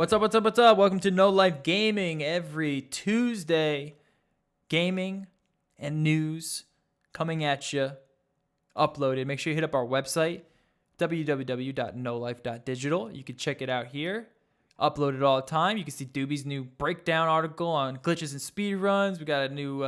What's up, what's up, what's up? Welcome to No Life Gaming. Every Tuesday, gaming and news coming at you, uploaded. Make sure you hit up our website, www.nolife.digital. You can check it out here. Uploaded all the time. You can see Doobie's new breakdown article on glitches and speedruns. We got a new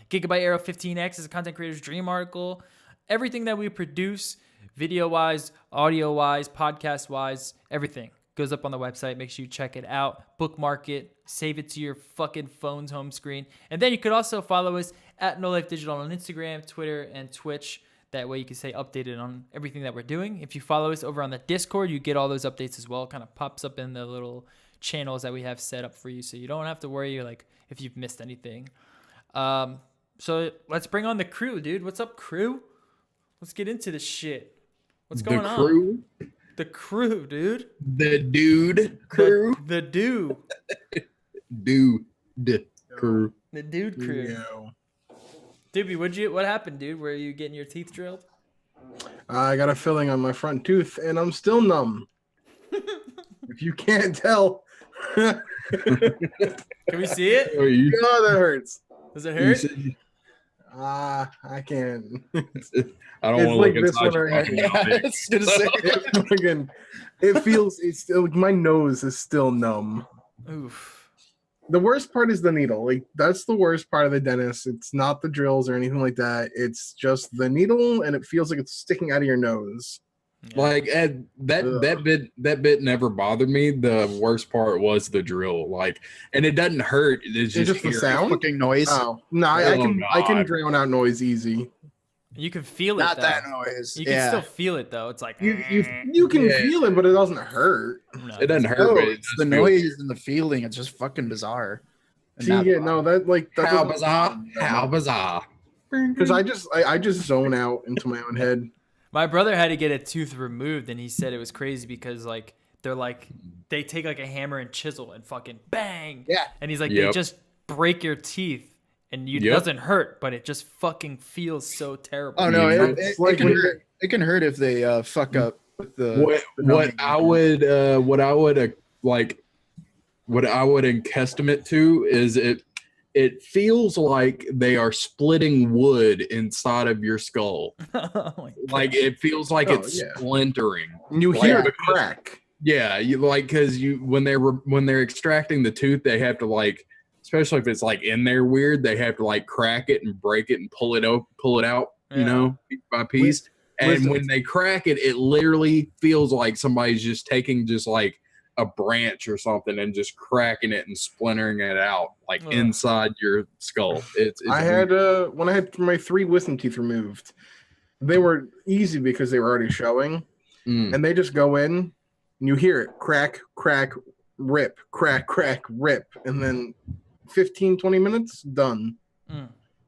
Gigabyte Aero 15X as a content creator's dream article. Everything that we produce, video-wise, audio-wise, podcast-wise, everything goes up on the website. Make sure you check it out, bookmark it, save it to your fucking phone's home screen. And then you could also follow us at No Life Digital on Instagram, Twitter, and Twitch. That way you can stay updated on everything that we're doing. If you follow us over on the Discord, you get all those updates as well. It kind of pops up in the little channels that we have set up for you, so you don't have to worry like if you've missed anything. So let's bring on the crew, dude. What's up, crew? Let's get into this shit. What's going on? The crew, dude. The dude crew. The dude. Dude crew. The dude crew. Yo. Doobie, what happened, dude? Were you getting your teeth drilled? I got a filling on my front tooth, and I'm still numb. If you can't tell. Can we see it? God, that hurts. Does it hurt? I can't. I don't want to look inside your it feels, it's still, my nose is still numb. Oof. The worst part is the needle. Like, that's the worst part of the dentist. It's not the drills or anything like that. It's just the needle, and it feels like it's sticking out of your nose. Yeah. Like that bit never bothered me. The worst part was the drill. Like, and it doesn't hurt. It's just the sound, fucking noise. Oh no, I can drown out noise easy. You can feel it. Not though. that noise. You can still feel it though. It's like You can feel it, but it doesn't hurt. No, it doesn't hurt. No, But it it's does the feel- noise and the feeling. It's just fucking bizarre. See, yeah, no, that How bizarre! How bizarre! Because I just zone out into my own head. My brother had to get a tooth removed, and he said it was crazy because like they take like a hammer and chisel and fucking bang. Yeah. And he's like, they just break your teeth, and it doesn't hurt, but it just fucking feels so terrible. Oh no, It's like when it can hurt if they fuck up with the. What I would estimate to is it feels like they are splitting wood inside of your skull. Oh my God. Like it feels like it's splintering. you Like, hear the crack. Yeah, you like because when they're extracting the tooth, they have to like, especially if it's like in there weird, they have to like crack it and break it and pull it out, you know, piece by piece. And when they crack it, it literally feels like somebody's just taking just like a branch or something and just cracking it and splintering it out like inside your skull. It's I had when I had my 3 wisdom teeth removed, they were easy because they were already showing, and they just go in and you hear it crack, crack, rip, crack, crack, rip, and then 15-20 minutes done.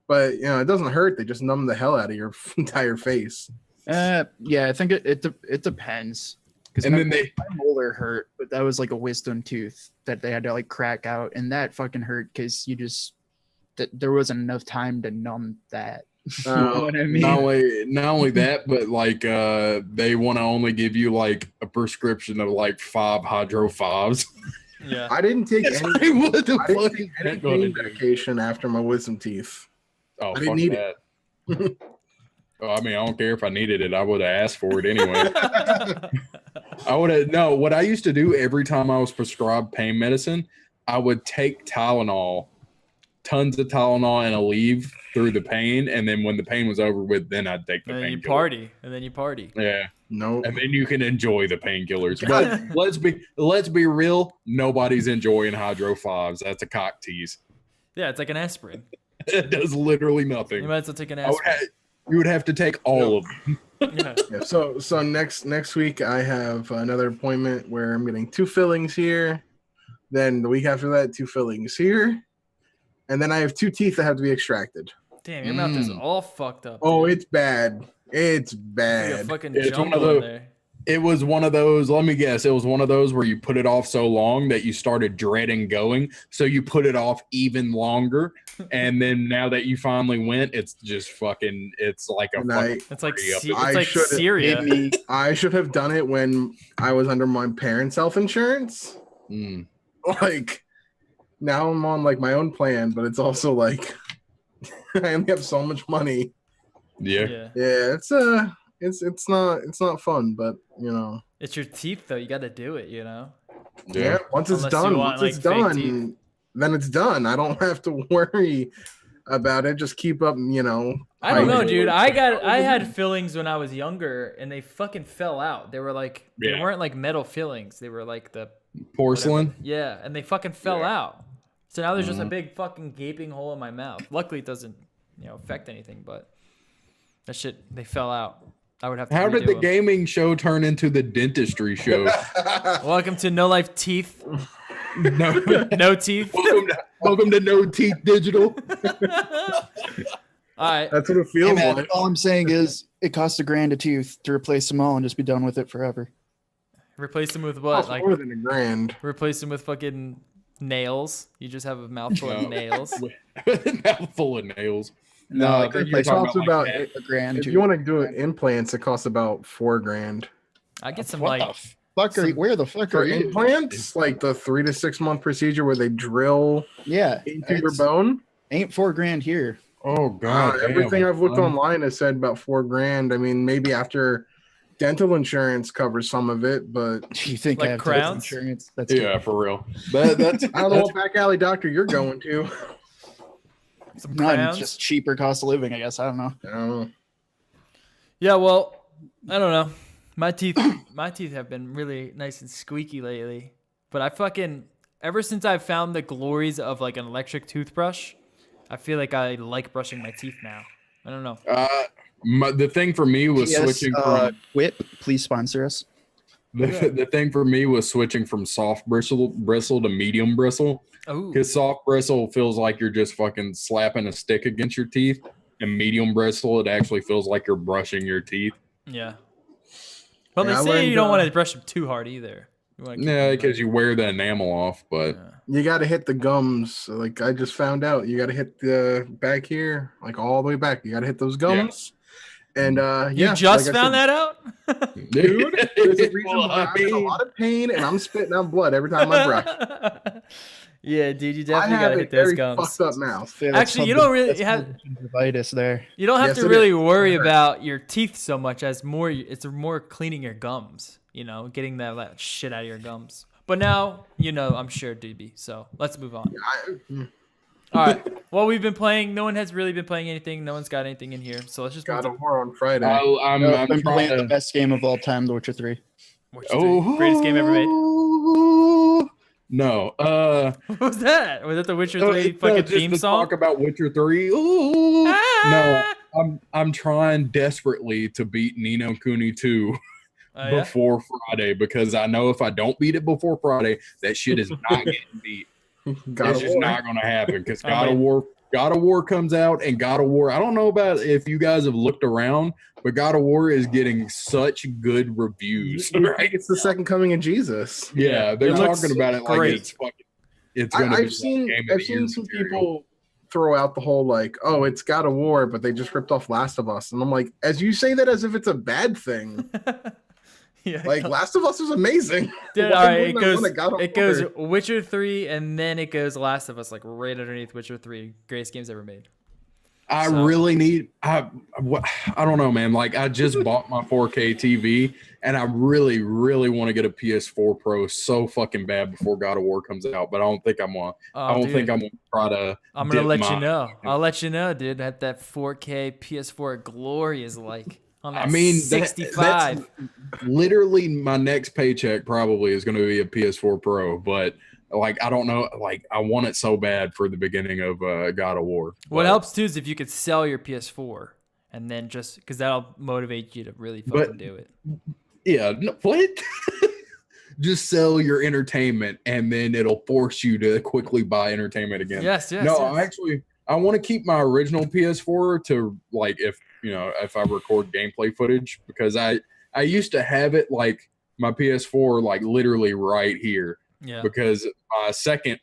But you know, it doesn't hurt. They just numb the hell out of your entire face. Yeah, I think it depends. And then my molar hurt, but that was like a wisdom tooth that they had to like crack out, and that fucking hurt because there wasn't enough time to numb that. You know what I mean? Not only that, but like they want to only give you like a prescription of like 5 Hydro 5s. Yeah. I didn't take any What pain medication after my wisdom teeth. Oh, I didn't need it. Oh, I mean, I don't care if I needed it. I would have asked for it anyway. I would have. No, what I used to do every time I was prescribed pain medicine, I would take Tylenol, tons of Tylenol, and Aleve through the pain. And then when the pain was over with, then I'd take the And then you painkiller. party. Yeah. No. And then you can enjoy the painkillers. But let's be real. Nobody's enjoying Hydro 5s. That's a cock tease. Yeah, it's like an aspirin. It does literally nothing. You might as well take an aspirin. You would have to take all of them. Yeah. So next week I have another appointment where I'm getting 2 fillings here. Then the week after that, 2 fillings here. And then I have 2 teeth that have to be extracted. Damn, your mouth is all fucked up. Oh, dude. it's bad. It's Like a bad. fucking It's one of jumble in those- there. It was one of those, let me guess, it was one of those where you put it off so long that you started dreading going. So you put it off even longer. And then now that you finally went, it's just fucking, it's like a fucking It's like party up it's there. I like should've- Syria. I should have done it when I was under my parents' health insurance. Mm. like now I'm on like my own plan, but it's also like I only have so much money. Yeah. Yeah, it's not fun, but you know. It's your teeth though. You got to do it. You know. Yeah. Once it's Unless you done, want, once it's like, fake done, teeth. then it's done. I don't have to worry about it. Just keep up, you know. I don't know, hygiene. dude. I had fillings when I was younger, and they fucking fell out. They were like they Yeah. weren't like metal fillings. They were like the Porcelain. yeah, and they fucking fell Yeah. out. So now there's just a big fucking gaping hole in my mouth. Luckily, it doesn't affect anything, but that shit they fell out. I would have to. How did redo the them. gaming show turn into the dentistry show? Welcome to No Life Teeth. No. No teeth. Welcome to No Teeth Digital. All right. That's what it Hey, feels man, like. all I'm saying is it costs $1,000 a tooth to replace them all and just be done with it forever. Replace them with It what? costs Like more than $1,000. replace them with fucking nails. You just have a mouthful of nails. Mouthful of nails. No, I like think you're It talking costs about about like $1,000. if you want to do it implants, it costs about $4,000. I get some What like the fuck are you, where the fuck For are you? implants, like the 3 to 6 month procedure where they drill Yeah, into your it's- bone. ain't $4,000 here. Oh god! Everything damn. I've looked online has said about $4,000. I mean, maybe after dental insurance covers some of it, but You think Like I have crowns? health insurance? That's Yeah, for real. That's I don't know what back alley doctor you're going to. some None, crowns. just cheaper cost of living, I guess. I don't know. I don't know. Yeah, well, I don't know. My teeth have been really nice and squeaky lately. But I fucking ever since I found the glories of like an electric toothbrush, I feel like I like brushing my teeth now. I don't know. the thing for me was Yes, switching from TWIT, please sponsor us. the thing for me was switching from soft bristle to medium bristle, Oh, because soft bristle feels like you're just fucking slapping a stick against your teeth, and medium bristle it actually feels like you're brushing your teeth. yeah. But Yeah, I they say learned, you don't want to brush them too hard either. You wanna keep Yeah, them, because you wear the enamel off, but yeah. You got to hit the gums. Like I just found out, you got to hit the back here, like all the way back. You got to hit those gums. And You yeah, just like I found said, that out? dude. There's a reason Well, why I'm in a lot of pain and I'm spitting out blood every time I brush. Yeah, dude, you I definitely have gotta a hit those very gums. fucked up mouth. Yeah, that's Actually, you something- don't really that's have- conjunctivitis there. You don't have Yes, to it really is. worry It hurts. about your teeth so much as more. It's more cleaning your gums. Getting that shit out of your gums. But now I'm sure DB. So let's move on. All right. Well, we've been playing. No one has really been playing anything. No one's got anything in here. So let's just move God to of War on Friday. I'm I've been trying playing the to. best game of all time, The Witcher 3. Witcher 3. Greatest game ever made. No, What was that? Was that the Witcher 3 it's, fucking just theme to song? talk about Witcher 3. Ooh. No, Ah! I'm trying desperately to beat Nino Kuni 2 Oh, yeah? before Friday, because I know if I don't beat it before Friday, that shit is not getting beat. God It's of just War. not going to happen, because Oh, wait. God of War comes out, and God of War, I don't know about if you guys have looked around, but God of War is getting such good reviews. Right? It's the second coming of Jesus. Yeah, they're It looks talking about it like great. it's fucking. It's going to be I've seen game of I've the seen year some material. people throw out the whole like, oh, it's God of War, but they just ripped off Last of Us, and I'm like, as you say that as if it's a bad thing. Yeah. Like Last of Us was amazing. Dude, Why all right, wouldn't I wanna God of it goes War? Witcher 3 and then it goes Last of Us, like right underneath Witcher 3. Greatest games ever made. I So- really need. I don't know, man. Like I just bought my 4K TV, and I really, really want to get a PS4 Pro so fucking bad before God of War comes out. But I don't think I'm gonna. I don't think I'm gonna try to. I'm gonna dip let you my- know. I'll let you know, dude. That 4K PS4 glory is like on that I mean, 65. that's literally my next paycheck. Probably is going to be a PS4 Pro, but like I don't know. Like I want it so bad for the beginning of God of War. What But- helps too is if you could sell your PS4 and then just because that'll motivate you to really fucking do it. Yeah. No, what? Just sell your entertainment, and then it'll force you to quickly buy entertainment again. Yes, yes. No, yes. I want to keep my original PS4 to like if I record gameplay footage, because I used to have it like my PS4 like literally right here, Yeah. because my second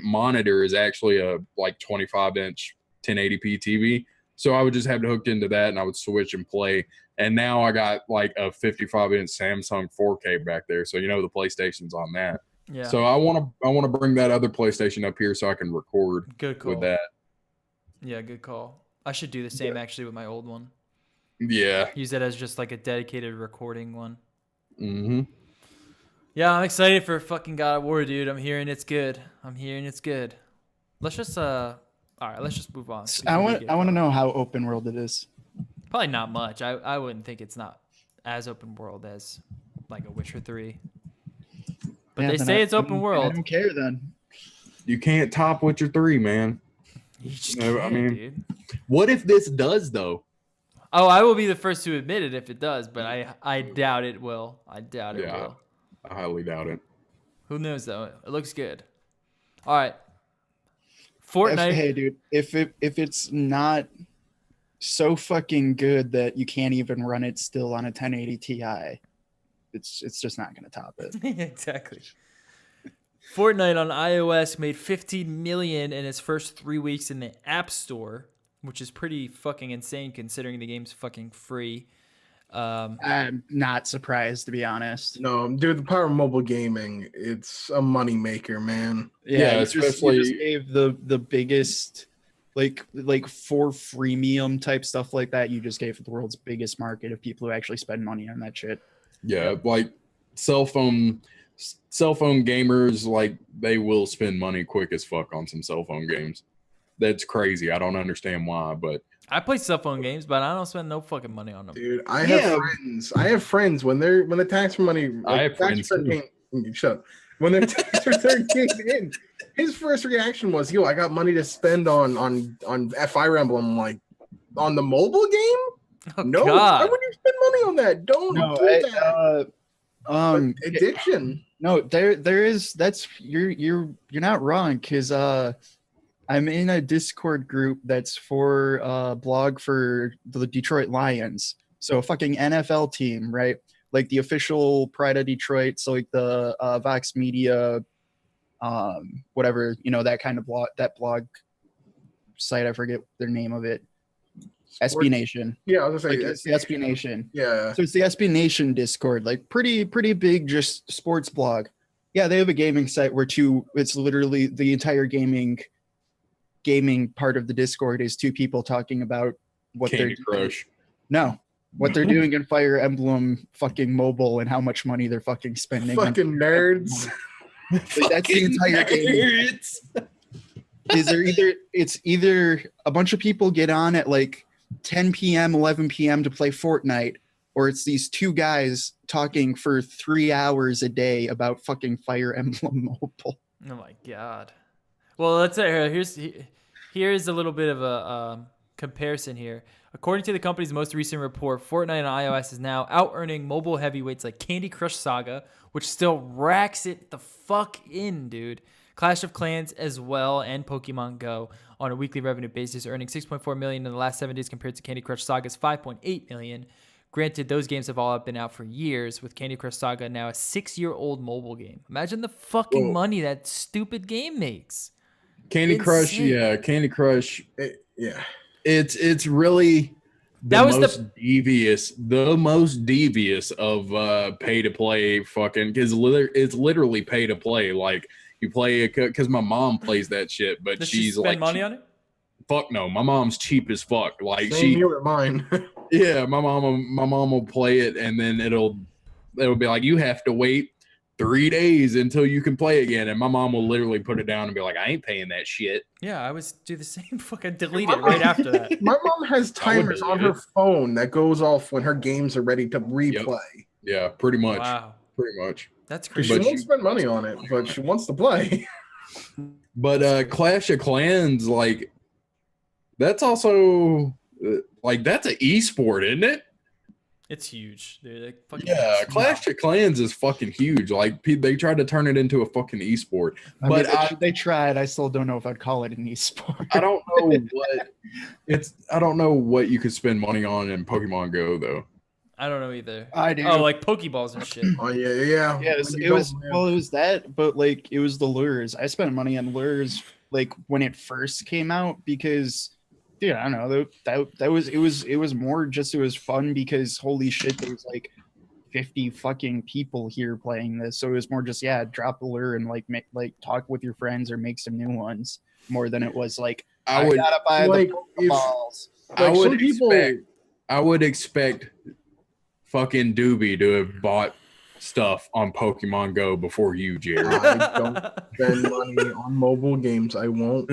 monitor is actually a like 25-inch 1080p TV. So I would just have it hooked into that, and I would switch and play. And now I got like a 55-inch Samsung 4K back there, so the PlayStation's on that. Yeah. So I want to bring that other PlayStation up here so I can record Good call. with that. Yeah, good call. I should do the same actually with my old one. Yeah. Use it as just like a dedicated recording one. Mm-hmm. Yeah, I'm excited for fucking God of War, dude. I'm hearing it's good. Let's just all right, let's just move on. I want to know how open world it is. Probably not much. I wouldn't think it's not as open world as like a Witcher 3. But they say it's open world. I don't care then. You can't top Witcher 3, man. You just No, can't, I mean, dude. What if this does though? Oh, I will be the first to admit it if it does, but I doubt it will. I doubt it will. I highly doubt it. Who knows though? It looks good. All right. Fortnite. Hey, dude, if it's not so fucking good that you can't even run it still on a 1080 Ti, it's just not gonna top it. Exactly. Fortnite on iOS made 15 million in its first 3 weeks in the App Store, which is pretty fucking insane considering the game's fucking free. I'm not surprised, to be honest. No, dude, the power of mobile gaming, it's a money maker, man. Yeah, especially you just gave the biggest like for freemium type stuff like that. You just gave the world's biggest market of people who actually spend money on that shit. Yeah, like cell phone gamers, like they will spend money quick as fuck on some cell phone games. That's crazy. I don't understand why, but I play cell phone games, but I don't spend no fucking money on them. Dude, I have friends when the tax money. Like, I have friends too. Shut up. When their tax return came in, his first reaction was, "Yo, I got money to spend on Fire Emblem, like on the mobile game." Oh, No, God. why would you spend money on that? Don't do that. Addiction. No, there is. That's you're not wrong, because I'm in a Discord group that's for blog for the Detroit Lions. So a fucking NFL team, right? Like the official Pride of Detroit. So like the Vox Media, whatever, that kind of blog site. I forget the name of it. SB Nation. Yeah, I was gonna say it's the SB Nation. Yeah. So it's the SB Nation Discord, like pretty big, just sports blog. Yeah, they have a gaming site where it's literally the entire gaming part of the Discord is two people talking about what Candy they're Crush. No, what they're doing in Fire Emblem fucking mobile and how much money they're fucking spending. Fucking nerds. That's the entire game. It's either a bunch of people get on at like 10 p.m., 11 p.m. to play Fortnite, or it's these two guys talking for 3 hours a day about fucking Fire Emblem Mobile. Oh my God. Well, let's say here's a little bit of a comparison here. According to the company's most recent report, Fortnite on iOS is now out-earning mobile heavyweights like Candy Crush Saga, which still racks it the fuck in, dude. Clash of Clans as well, and Pokemon Go on a weekly revenue basis, earning $6.4 million in the last 7 days compared to Candy Crush Saga's $5.8 million. Granted, those games have all been out for years, with Candy Crush Saga now a 6-year-old mobile game. Imagine the fucking money that stupid game makes. Candy Crush, yeah, Candy Crush. It's really the most devious of pay to play fucking, because it's literally pay to play. Like you play because my mom plays that shit, but Does she's she spend like money on it? Fuck no, my mom's cheap as fuck. Like Same here with mine. Yeah, my mom will play it, and then it'll be like, you have to wait 3 days until you can play again, and my mom will literally put it down and be like, I ain't paying that shit. Yeah, I always do the same. Fucking delete it right after that. My mom has timers on her phone that goes off when her games are ready to replay. Yep. Yeah, pretty much. Wow, pretty much. That's She crazy. won't spend money on it, but she wants to play. But Clash of Clans, like, that's also that's an esport, isn't it? It's huge, dude. Yeah, Clash of Clans is fucking huge. Like they tried to turn it into a fucking esport, they tried. I still don't know if I'd call it an esport. I don't know what I don't know what you could spend money on in Pokemon Go though. I don't know either. I do. Oh, like Pokeballs and shit. Oh yeah. It was that, but like it was the lures. I spent money on lures like when it first came out because. Dude, I don't know. It was more just it was fun because holy shit, there was like 50 fucking people here playing this. So it was more just, drop a lure and like talk with your friends or make some new ones more than it was like, I gotta buy like, the Pokeballs. I would expect fucking Doobie to have bought stuff on Pokemon Go before you, Jerry. I don't spend money on mobile games. I won't.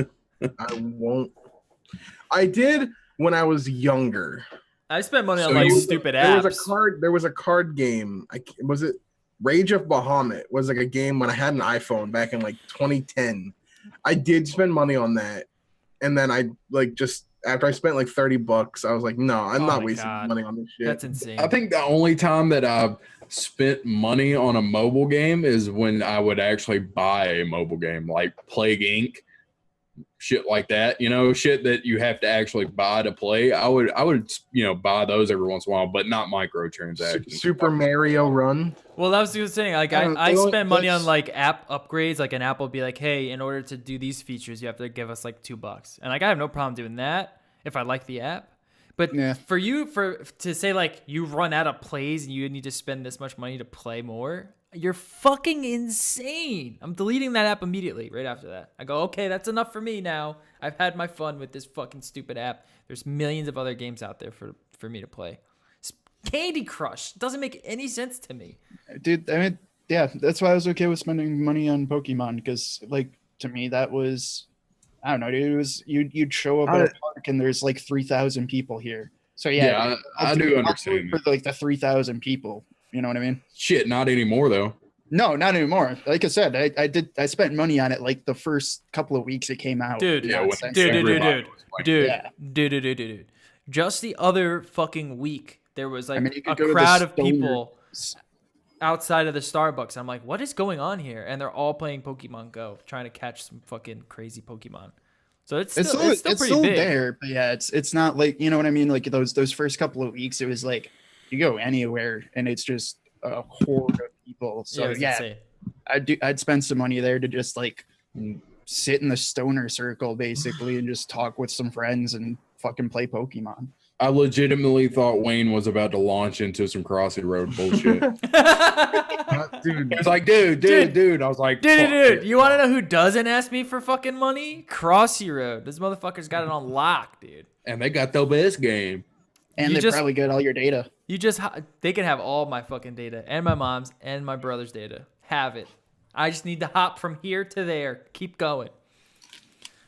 I did when I was younger. I spent money on like stupid apps. There was a card game. Was it Rage of Bahamut? Was like a game when I had an iPhone back in like 2010. I did spend money on that, and then I like just after I spent like $30, I was like, no, I'm not wasting money on this shit. That's insane. I think the only time that I've spent money on a mobile game is when I would actually buy a mobile game, like Plague Inc. Shit like that, shit that you have to actually buy to play. I would, buy those every once in a while, but not microtransactions. Super Mario Run. Well, that was the thing. Like, I spend money on like app upgrades. Like, an app will be like, hey, in order to do these features, you have to give us like $2. And like, I have no problem doing that if I like the app. But for you, to say like you run out of plays and you need to spend this much money to play more, you're fucking insane. I'm deleting that app immediately right after that. I go, okay, that's enough for me now. I've had my fun with this fucking stupid app. There's millions of other games out there for me to play. Candy Crush doesn't make any sense to me. Dude, I mean, that's why I was okay with spending money on Pokemon, because like to me that was, I don't know, dude, it was you'd show up at a park and there's like 3,000 people here. So I do understand for like the 3,000 people. You know what I mean? Shit, not anymore though. No, not anymore. Like I said, I spent money on it like the first couple of weeks it came out. Dude. Just the other fucking week, there was like a crowd of people outside of the Starbucks. I'm like, what is going on here? And they're all playing Pokemon Go, trying to catch some fucking crazy Pokemon. So it's still big. There, but it's not like, you know what I mean? Like those first couple of weeks, it was like you go anywhere and it's just a horde of people. So I'd spend some money there to just like sit in the stoner circle basically and just talk with some friends and fucking play Pokemon. I legitimately thought Wayne was about to launch into some Crossy Road bullshit. Dude, it's like, dude. I was like, dude. You want to know who doesn't ask me for fucking money? Crossy Road. This motherfucker's got it on lock, dude. And they got the best game. And they probably get all your data. They can have all my fucking data and my mom's and my brother's data. Have it. I just need to hop from here to there. Keep going.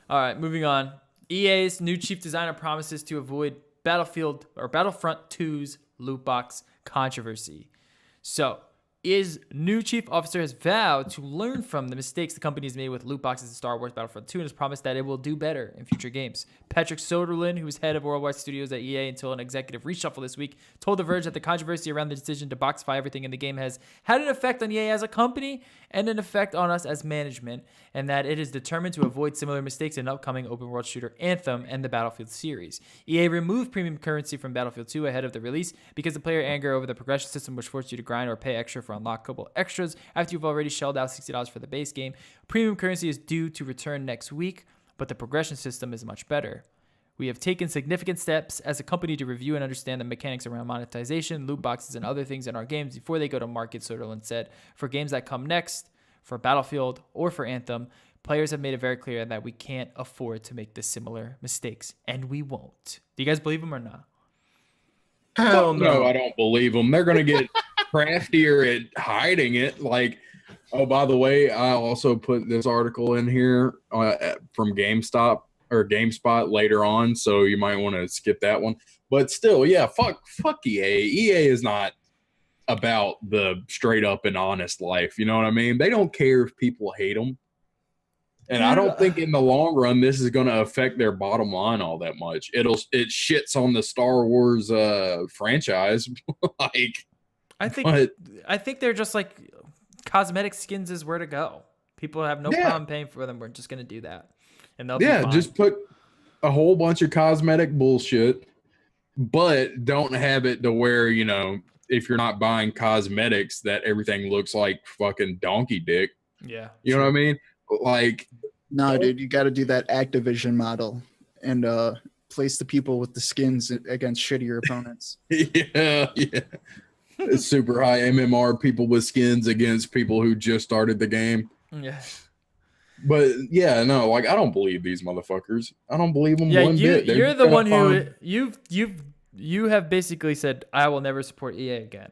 All right, moving on. EA's new chief designer promises to avoid Battlefront 2's loot box controversy. So, EA's new chief officer has vowed to learn from the mistakes the company has made with loot boxes in Star Wars Battlefront 2 and has promised that it will do better in future games. Patrick Soderlund, who was head of Worldwide Studios at EA until an executive reshuffle this week, told The Verge that the controversy around the decision to boxify everything in the game has had an effect on EA as a company and an effect on us as management, and that it is determined to avoid similar mistakes in upcoming open-world shooter Anthem and the Battlefield series. EA removed premium currency from Battlefield 2 ahead of the release because the player anger over the progression system which forced you to grind or pay extra for unlockable extras after you've already shelled out $60 for the base game. Premium currency is due to return next week, but the progression system is much better. We have taken significant steps as a company to review and understand the mechanics around monetization, loot boxes, and other things in our games before they go to market, Soderlund said. For games that come next, for Battlefield or for Anthem, players have made it very clear that we can't afford to make the similar mistakes, and we won't. Do you guys believe them or not? Hell no. I don't believe them. They're going to get craftier at hiding it. Like, oh, by the way, I also put this article in here from GameStop or GameSpot later on, so you might want to skip that one. But still, fuck EA. EA is not about the straight up and honest life. You know what I mean? They don't care if people hate them. And I don't think in the long run this is going to affect their bottom line all that much. It shits on the Star Wars franchise. I think they're just like cosmetic skins is where to go. People have no problem paying for them. We're just going to do that. And they'll be fine. Just put a whole bunch of cosmetic bullshit, but don't have it to where, if you're not buying cosmetics, that everything looks like fucking donkey dick. Yeah. You know what I mean? Like, no, dude, you got to do that Activision model and place the people with the skins against shittier opponents. Yeah. super high MMR people with skins against people who just started the game. Yeah. But yeah, no, like I don't believe these motherfuckers. I don't believe them Yeah, one bit. They're you're just the gonna one who find- you have basically said I will never support EA again.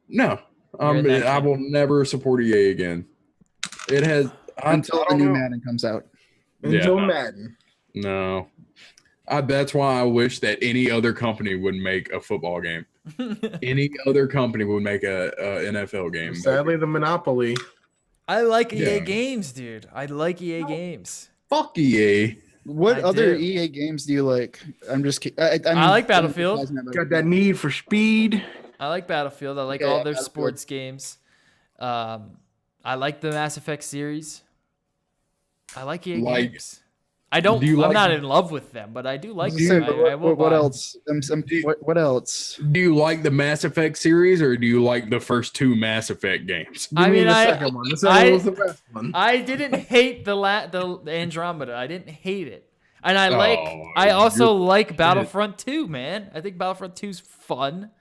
No, You're in that I camp. will never support EA again. It has Until I the don't new know. Madden comes out. Until Yeah. Madden. No, that's why I wish that any other company would make a football game. Any other company would make a NFL game. Sadly, the monopoly. I like EA Yeah. games, dude. I like EA games. Fuck EA. What I other do. EA games do you like? I'm just kidding. I like Battlefield. Got that need for speed. I like Battlefield. I like Okay, all yeah, their Battlefield. sports games. I like the Mass Effect series. I like EA Like- games. I don't. Do you I'm like- not in love with them, but I do like Say, them. but I will what buy them. else? What else? Do you like the Mass Effect series or do you like the first two Mass Effect games? I You mean, the I- second one. The second one was the best one. I didn't hate the Andromeda. I didn't hate it, and I Oh, I also you're- like Battlefront 2, man. I think Battlefront 2's fun.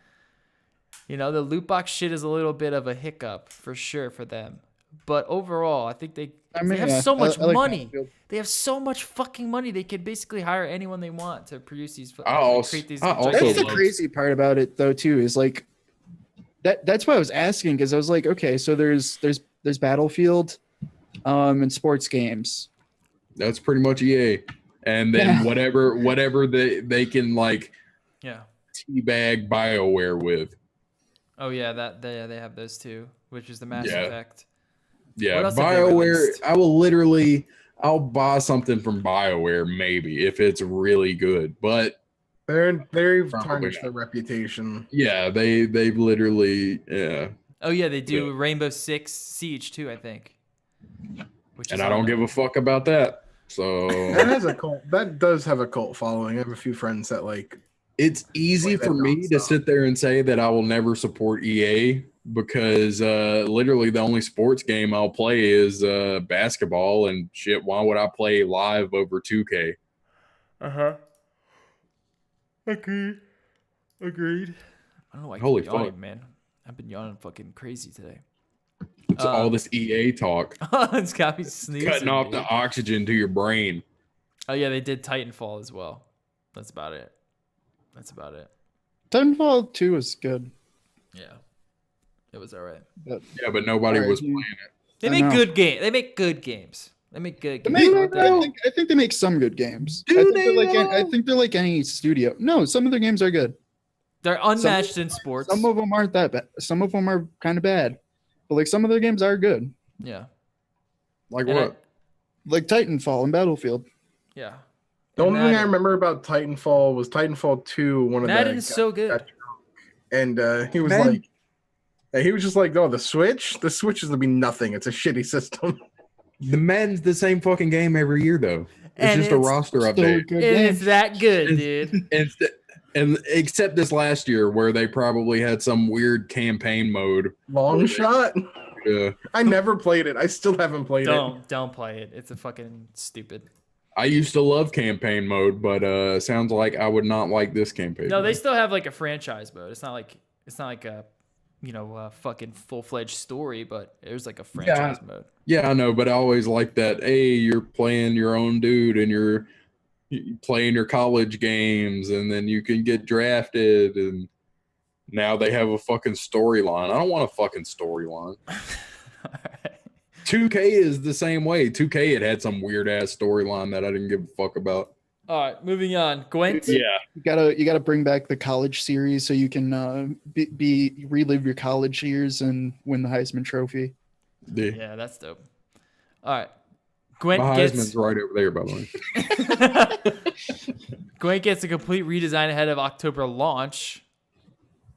You know, the loot box shit is a little bit of a hiccup for sure for them, but overall, I think they have yeah, so much I like money. Battlefield. They have so much fucking money. They could basically hire anyone they want to produce these. I also- create these I also That's the love- crazy part about it, though. Too is like that's why I was asking, because I was like, okay, so there's Battlefield, and sports games. That's pretty much EA. And then Yeah. whatever they can like Yeah. teabag BioWare with. Oh yeah, they have those too, which is the Mass Yeah. Effect. What Yeah, else have they BioWare. released? I'll buy something from BioWare maybe if it's really good. But They've Probably tarnished not. their reputation. yeah, they've literally Oh yeah, they do Rainbow Six Siege too, I think. Which and is I don't on give a fuck about that. That So has a cult. That does have a cult following. I have a few friends that like. it's easy Play for that me to nonstop. sit there and say that I will never support EA because literally the only sports game I'll play is basketball and shit. Why would I play live over 2K? Agreed. Agreed. I don't know why I keep Holy yawning, fuck. man. I've been yawning fucking crazy today. It's all this EA talk, It's got me sneezing. cutting off dude. the oxygen to your brain. Oh yeah, they did Titanfall as well. That's about it. Titanfall 2 is good. Yeah. It was alright. But Yeah, but nobody Alright, was you- playing it. They I make know. good games. They make good games. They make good They games. make, I think they make some good games. I think, I think they're like any studio. No, some of their games are good. They're unmatched in sports. Some of them aren't that bad. Some of them are kind of bad. But like some of their games are good. Yeah. Like And what? Like Titanfall and Battlefield. Yeah. The only thing I Madden. remember about Titanfall was Titanfall 2. One of Madden's the so good. and he was Madden- like, he was just like, "Oh, the Switch is gonna be nothing. It's a shitty system." The Madden's the same fucking game every year, though. It's And just a it's roster Still update. good It's games. that good, dude. And except this last year where they probably had some weird campaign mode. Long shot. Uh, I never played it. I still haven't played it. Don't play it. It's a fucking stupid. I used to love campaign mode, but sounds like I would not like this campaign. No, they mode. still have like a franchise mode. It's not like a fucking full-fledged story, but there's like a franchise mode. Yeah, I know, but I always like that. Hey, you're playing your own dude, and you're playing your college games, and then you can get drafted, and now they have a fucking storyline. I don't want a fucking storyline. Alright. 2K is the same way. 2K had some weird ass storyline that I didn't give a fuck about. All right, moving on. Gwent. Yeah, You gotta bring back the college series so you can relive your college years and win the Heisman Trophy. Yeah, that's dope. All right. my Gwent Heisman's gets right over there, by the way. Gwent gets a complete redesign ahead of October launch.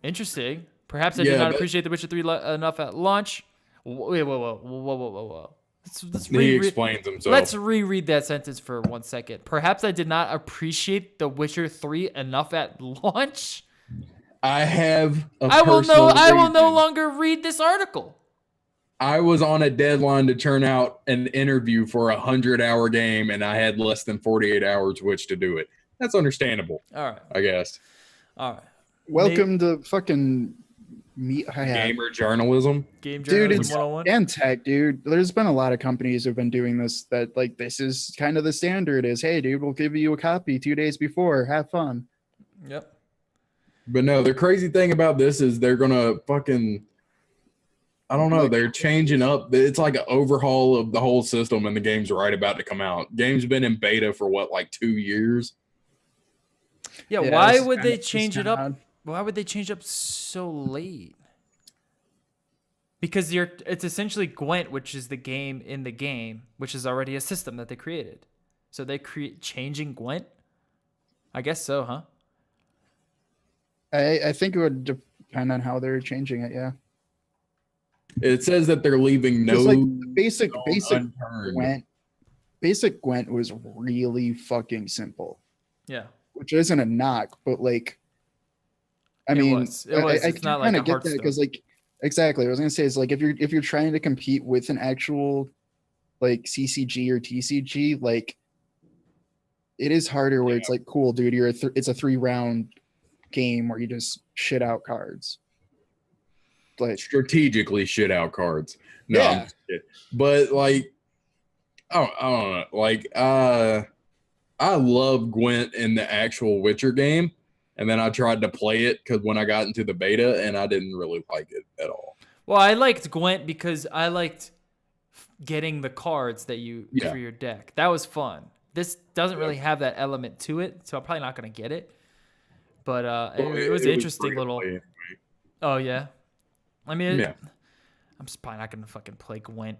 Interesting. Perhaps I did Yeah, not that- appreciate The Witcher 3 enough at launch. Wait, whoa. Let's He reread. explains himself. Let's reread that sentence for 1 second. Perhaps I did not appreciate The Witcher 3 enough at launch. I have. I will no reason. longer read this article. I was on a deadline to turn out an interview for a 100-hour game, and I had less than 48 hours which to do it. That's understandable, All right. I guess. All right. Welcome to fucking Gamer journalism. Game Dude, journalism it's 101. and tech, dude. There's been a lot of companies who've been doing this. That like this is kind of the standard. Is hey, dude, we'll give you a copy 2 days before. Have fun. Yep. But no, the crazy thing about this is they're gonna fucking. I don't know. They're changing up. It's like an overhaul of the whole system, and the game's right about to come out. Game's been in beta for what, like 2 years? Yeah. Yeah, Why it's would kinda- they it's change it kinda up? odd. Why would they change up so late? Because it's essentially Gwent, which is the game in the game, which is already a system that they created. So they changing Gwent? I guess so, huh? I think it would depend on how they're changing it. Yeah. It says that they're leaving no 'Cause, like the basic unturned. Gwent was really fucking simple, Yeah. which isn't a knock, but like, I It mean, was. It was. I It's can not like kind a of get that Hearthstone. because like exactly, I was gonna say is like if you're trying to compete with an actual like CCG or TCG, like it is harder where it's like cool, dude. It's a 3-round game where you just shit out cards. Like Strategically shit out cards. No, Yeah. I'm just kidding. But like, I don't know. Like, I love Gwent in the actual Witcher game, and then I tried to play it because when I got into the beta, and I didn't really like it at all. Well, I liked Gwent because I liked getting the cards that you for your deck. That was fun. This doesn't really have that element to it, so I'm probably not gonna get it. But it was an interesting free to little. play. Oh yeah, I mean, Yeah. I'm just probably not gonna fucking play Gwent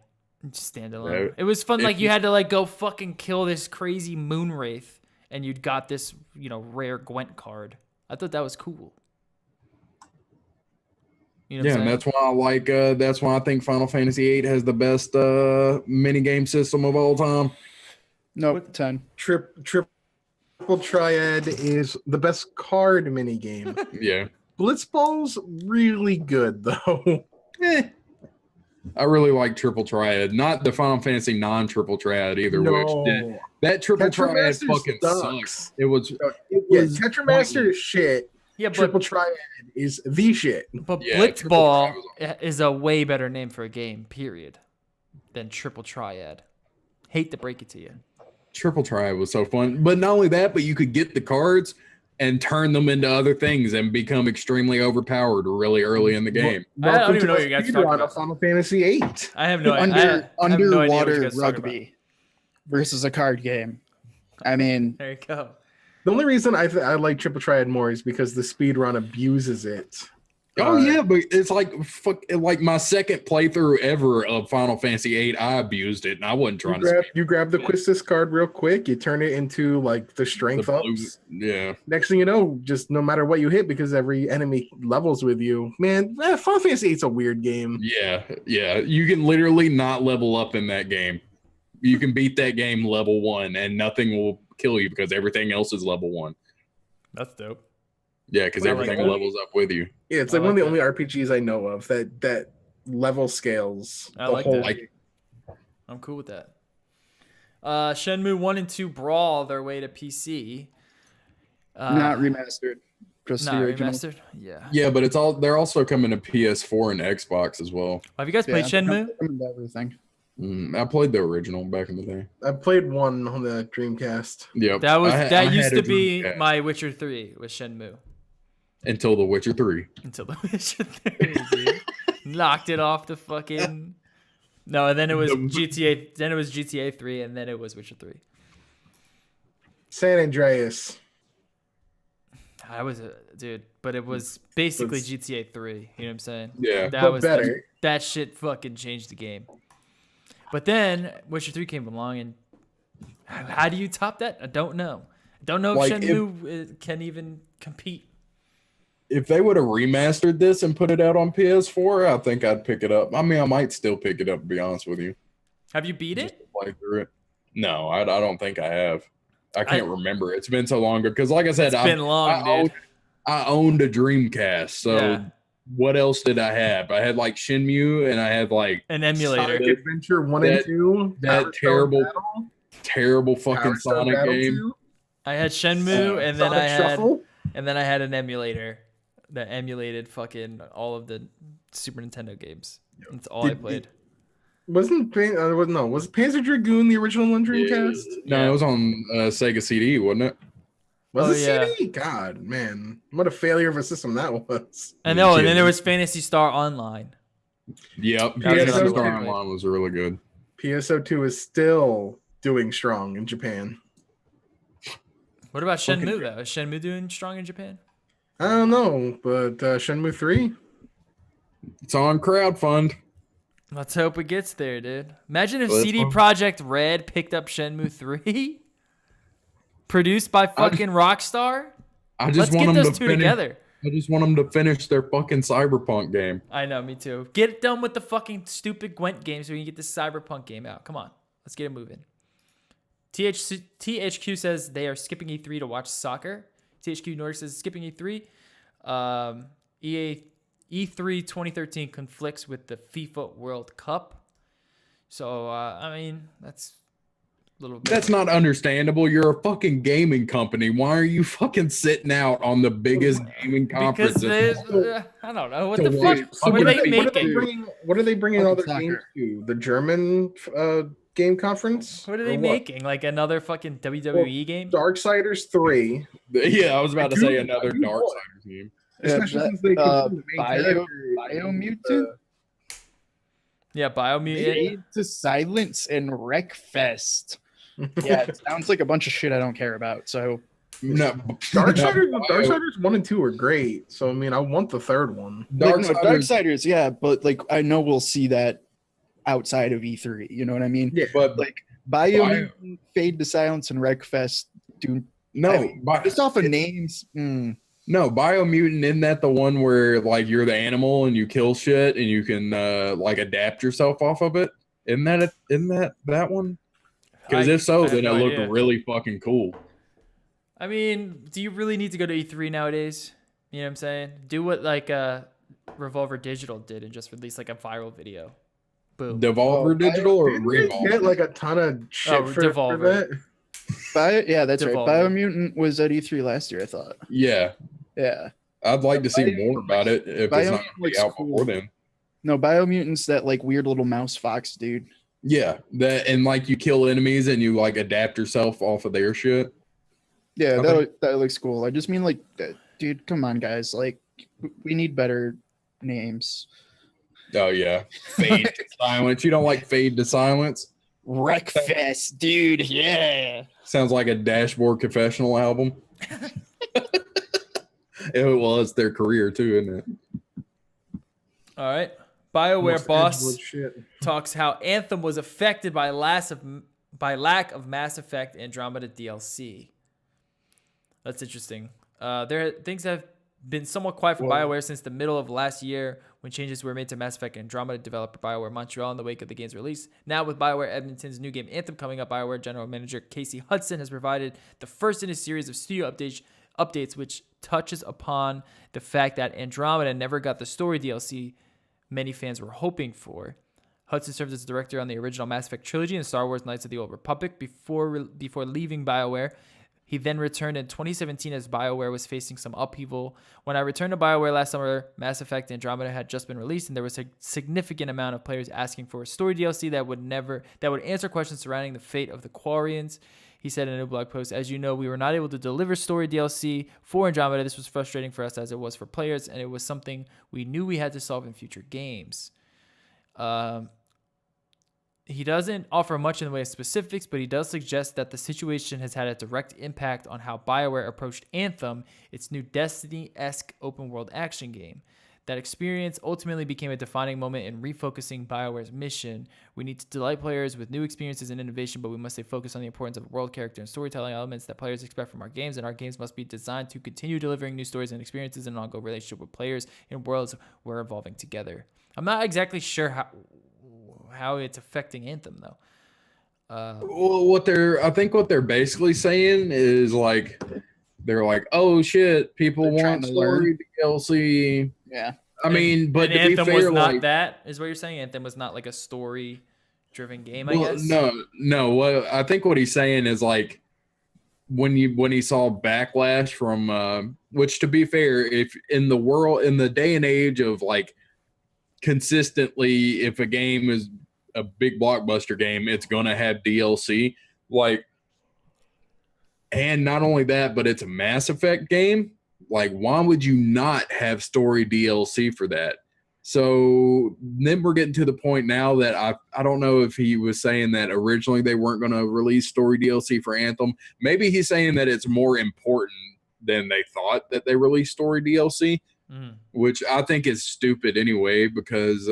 standalone. Yeah. It was fun. If Like you you- had to like go fucking kill this crazy Moonwraith, and you'd got this rare Gwent card. I thought that was cool. You know what Yeah, I'm and saying? that's why I like. That's why I think Final Fantasy VIII has the best mini game system of all time. nope, 10. Triple Triad is the best card mini game. Yeah, Blitzball's really good though. I really like Triple Triad, not the Final Fantasy non-Triple Triad either. Which that Triple Triad Tetramaster fucking sucks. sucks. It was. Yeah, Tetramaster is shit. Yeah, Triple but Triad is the shit. Yeah, Triple Blitzball Triad is a way better name for a game, period, than Triple Triad. Hate to break it to you. Triple Triad was so fun, but not only that, but you could get the cards and turn them into other things and become extremely overpowered really early in the game. I don't Welcome even to know the what you guys are talking speedrun about. of Final Fantasy VIII. I have no idea. I have no idea what you Underwater guys are talking about. rugby versus a card game. I mean, There you go. The only reason I like Triple Triad more is because the speedrun abuses it. Oh yeah, but it's like like my second playthrough ever of Final Fantasy VIII. I abused it, and I wasn't trying to. You grab the Quistis card real quick. You turn it into like the strength The blue- ups. Yeah, Next thing you know, just no matter what you hit, because every enemy levels with you. Man, Final Fantasy VIII's a weird game. yeah. You can literally not level up in that game. You can beat that game level 1, and nothing will kill you because everything else is level 1. That's dope. Yeah, because I like everything that. levels up with you. Yeah, it's I like one of like the only RPGs I know of that level scales I the like whole. that. Like, I'm cool with that. Shenmue 1 and 2 Brawl their way to PC. not remastered, just Not the original. remastered. Yeah. yeah, but they're also coming to PS4 and Xbox as well. Have you guys played Yeah, Shenmue? Everything. I played the original back in the day. I played one on the Dreamcast. Yep. That was I that had used a to be Dreamcast my Witcher 3 with Shenmue until The Witcher 3. until the Witcher 3 dude. Knocked it off the fucking. No, and then it was GTA. Then it was GTA 3, and then it was Witcher 3. San Andreas. I was a dude, but it was basically Was- GTA 3. You know what I'm saying? Yeah. That But was better. That shit fucking changed the game. But then Witcher 3 came along, and how do you top that? I don't know. Don't know if Like, Shenmue can even compete. If they would have remastered this and put it out on PS4, I think I'd pick it up. I mean, I might still pick it up, to be honest with you. Have you beat Just it? to play through it. No, I don't think I have. I can't remember. It's been so long ago. Because, like I said, It's been long, dude. I owned a Dreamcast. So, Yeah. what else did I have? I had like Shenmue, and I had like An emulator. Sonic Adventure 1 and that- 2. that Power Stone terrible Battle, terrible fucking Power Stone Sonic Battle game. 2, I had Shenmue, and then Sonic I had Shuffle. and then I had an emulator that emulated fucking all of the Super Nintendo games. That's all I played. Was Panzer Dragoon the original one Dreamcast? No, it was on Sega CD, wasn't it? Was it CD? God, man, what a failure of a system that was. And then there was Phantasy Star Online. Yep, PSO Star Online was really good. PSO2 is still doing strong in Japan. What about Shenmue though? Is Shenmue doing strong in Japan? I don't know, but Shenmue 3? It's on crowdfund. Let's hope it gets there, dude. Imagine if CD Projekt Red picked up Shenmue 3, produced by fucking Rockstar. Let's get those two together. I just want them to finish their fucking Cyberpunk game. I know, me too. Get done with the fucking stupid Gwent game so we can get this Cyberpunk game out. Come on, let's get it moving. THQ says they are skipping E3 to watch soccer. THQ Nordic says skipping E3. E3 2013 conflicts with the FIFA World Cup. So, I mean, that's a little bit. That's not understandable. You're a fucking gaming company. Why are you fucking sitting out on the biggest gaming conference? Because I don't know. What the fuck? What are they making? What are they bringing all their games to? The German game conference? What are they making? Like another fucking WWE game? Darksiders 3. Yeah, I was about to say another Darksiders game. Especially since they Biomutant? Yeah, Biomutant. Fade to Silence and Wreckfest. Yeah, it sounds like a bunch of shit I don't care about. So no, Darksiders 1 and 2 are great. So I mean, I want the third one. Darksiders, yeah, but like I know we'll see that outside of E3. You know what I mean? Yeah. But like Biomutant, Fade to Silence, and Wreckfest, dude. Just off of names. No, Biomutant, isn't that the one where like you're the animal and you kill shit and you can like adapt yourself off of it? Isn't that one? Because if so, then it looked really fucking cool. I mean, do you really need to go to E3 nowadays? You know what I'm saying? Do what like Revolver Digital did and just release like a viral video. Boom. Devolver Digital or Revolver? Get like a ton of shit for Devolver. that. Yeah, that's Devolver. right. Biomutant was at E3 last year, I thought. Yeah. Yeah. I'd like to see more about it if it's not going to be out before then. No, Biomutant's that like weird little mouse fox dude. Yeah, that and like you kill enemies and you like adapt yourself off of their shit. Yeah, that looks cool. I just mean like, dude, come on, guys. Like, we need better names. Oh yeah, Fade to Silence. You don't like Fade to Silence? Wreckfest, dude. Yeah. Sounds like a Dashboard Confessional album. It was their career too, isn't it? All right. BioWare boss talks how Anthem was affected by lack of Mass Effect Andromeda DLC. That's interesting. Things have been somewhat quiet for BioWare since the middle of last year when changes were made to Mass Effect Andromeda developer BioWare Montreal in the wake of the game's release. Now with BioWare Edmonton's new game Anthem coming up, BioWare General Manager Casey Hudson has provided the first in a series of studio updates which touches upon the fact that Andromeda never got the story DLC many fans were hoping for. Hudson served as director on the original Mass Effect trilogy and Star Wars Knights of the Old Republic before leaving BioWare. He then returned in 2017 as BioWare was facing some upheaval. When I returned to BioWare last summer, Mass Effect Andromeda had just been released, and there was a significant amount of players asking for a story DLC that would answer questions surrounding the fate of the Quarians. He said in a new blog post, "As you know, we were not able to deliver story DLC for Andromeda. This was frustrating for us as it was for players, and it was something we knew we had to solve in future games." He doesn't offer much in the way of specifics, but he does suggest that the situation has had a direct impact on how BioWare approached Anthem, its new Destiny-esque open-world action game. That experience ultimately became a defining moment in refocusing BioWare's mission. We need to delight players with new experiences and innovation, but we must stay focused on the importance of world character and storytelling elements that players expect from our games, and our games must be designed to continue delivering new stories and experiences in an ongoing relationship with players in worlds we're evolving together. I'm not exactly sure how it's affecting Anthem though. Well, I think what they're basically saying is like they're like, oh shit, people want story DLC. Yeah, I mean, but to Anthem be fair, was not like, that is what you're saying. Anthem was not like a story-driven game. I guess. No. What I think what he's saying is like when he saw backlash from which, to be fair, if in the day and age of like consistently, if a game is a big blockbuster game, it's gonna have DLC. Like, and not only that, but it's a Mass Effect game. Like, why would you not have story DLC for that? So then we're getting to the point now that I don't know if he was saying that originally they weren't going to release story DLC for Anthem. Maybe he's saying that it's more important than they thought that they release story DLC, which I think is stupid anyway, because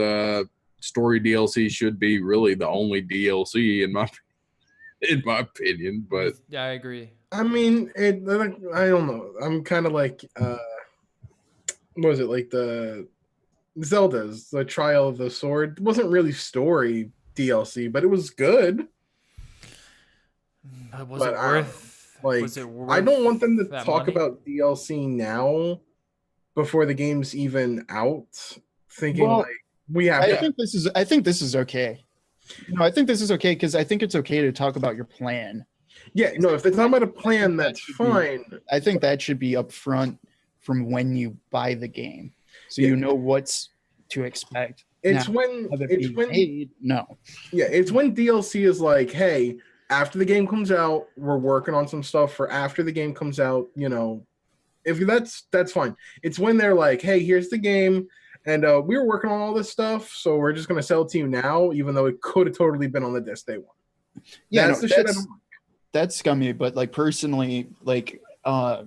story DLC should be really the only DLC in my opinion. But yeah, I agree. I mean, I don't know. I'm kind of like, what was it, like the Zelda's, the Trial of the Sword? It wasn't really story DLC, but it was good. Was it worth? Like, was it worth I don't want them to talk money? about DLC now before the game's even out, thinking Well, like we have. I think this is okay. No, I think this is okay because I think it's okay to talk about your plan. Yeah, no, if it's not about a plan, that's fine. I think that should be upfront from when you buy the game, so you know what's to expect. It's now, when no. Yeah, it's when DLC is like, hey, after the game comes out, we're working on some stuff for after the game comes out. You know, if that's fine. It's when they're like, hey, here's the game, and we were working on all this stuff, so we're just gonna sell it to you now, even though it could have totally been on the disc day one. Yeah, that's the shit I don't like. That's scummy, but like personally, like I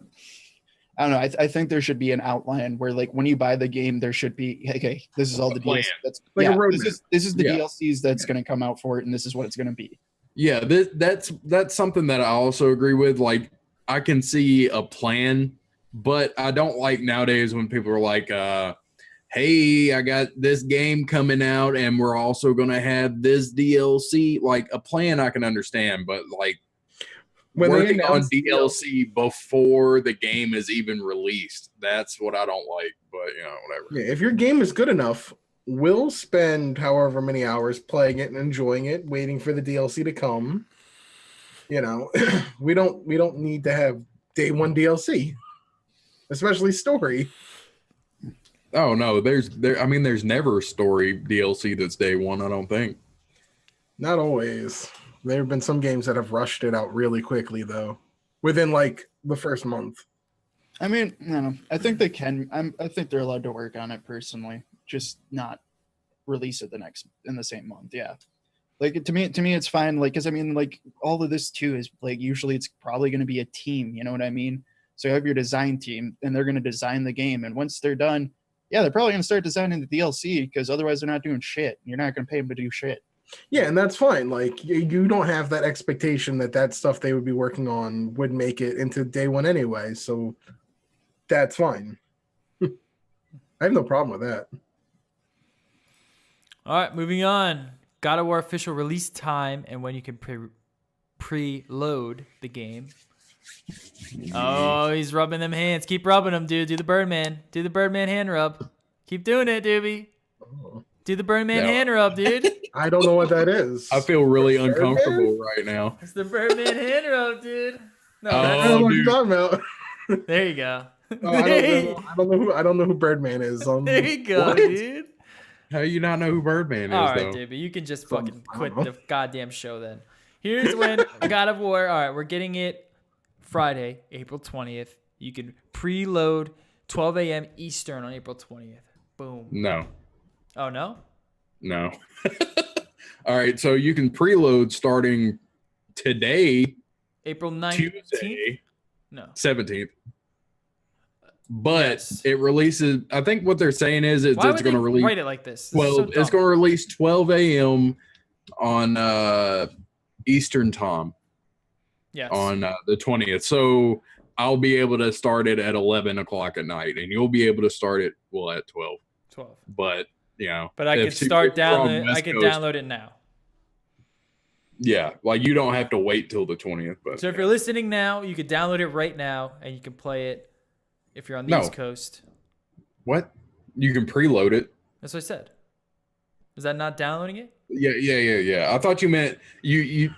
don't know. I think there should be an outline where, like, when you buy the game, there should be, okay, this is all the DLC. That's like a roadmap. This is the DLCs that's going to come out for it, and this is what it's going to be. Yeah, that's something that I also agree with. Like, I can see a plan, but I don't like nowadays when people are like, hey, I got this game coming out, and we're also going to have this DLC. Like, a plan I can understand, but like, when working on DLC before the game is even released, that's what I don't like. But whatever. Yeah, if your game is good enough, we'll spend however many hours playing it and enjoying it, waiting for the DLC to come. You know, we don't need to have day one DLC, especially story. Oh no, there's never story DLC that's day one. I don't think. Not always. There have been some games that have rushed it out really quickly, though, within like the first month. I mean, I don't know. I think they can. I think they're allowed to work on it personally, just not release it in the same month. Yeah, like to me, it's fine. Like, because I mean, like all of this too is like usually it's probably going to be a team. You know what I mean? So you have your design team, and they're going to design the game, and once they're done, yeah, they're probably going to start designing the DLC because otherwise they're not doing shit. You're not going to pay them to do shit. Yeah, and that's fine. Like, you don't have that expectation that stuff they would be working on would make it into day one anyway, so that's fine. I have no problem with that. All right, moving on. God of War official release time and when you can preload the game. Oh, he's rubbing them hands. Keep rubbing them, dude. Do the Birdman. Do the Birdman hand rub. Keep doing it, Doobie. Do the Birdman hand rub, dude. I don't know what that is. I feel really uncomfortable right now. It's the Birdman hand rub, dude. No, I don't know what you're talking about. There you go. I don't know who Birdman is. There you go, what? dude. How do you not know who Birdman is? All right, though? Doobie, you can just fucking quit the goddamn show then. Here's when God of War. All right, we're getting it Friday, April 20th. You can preload 12 a.m. Eastern on April 20th. Boom. No. Oh, no? No. All right, so you can preload starting today, April 19th? Tuesday, No. 17th. But it releases, I think what they're saying is it's going to release. Write it like this? It's going to release 12 a.m. on Eastern time. Yes. On the 20th. So I'll be able to start it at 11 o'clock at night, and you'll be able to start it, at 12. 12. But, But I can start download. I can download it now. Yeah, like you don't have to wait till the 20th. But so if you're listening now, you can download it right now, and you can play it if you're on the East Coast. What? You can preload it. That's what I said. Is that not downloading it? Yeah. I thought you meant you.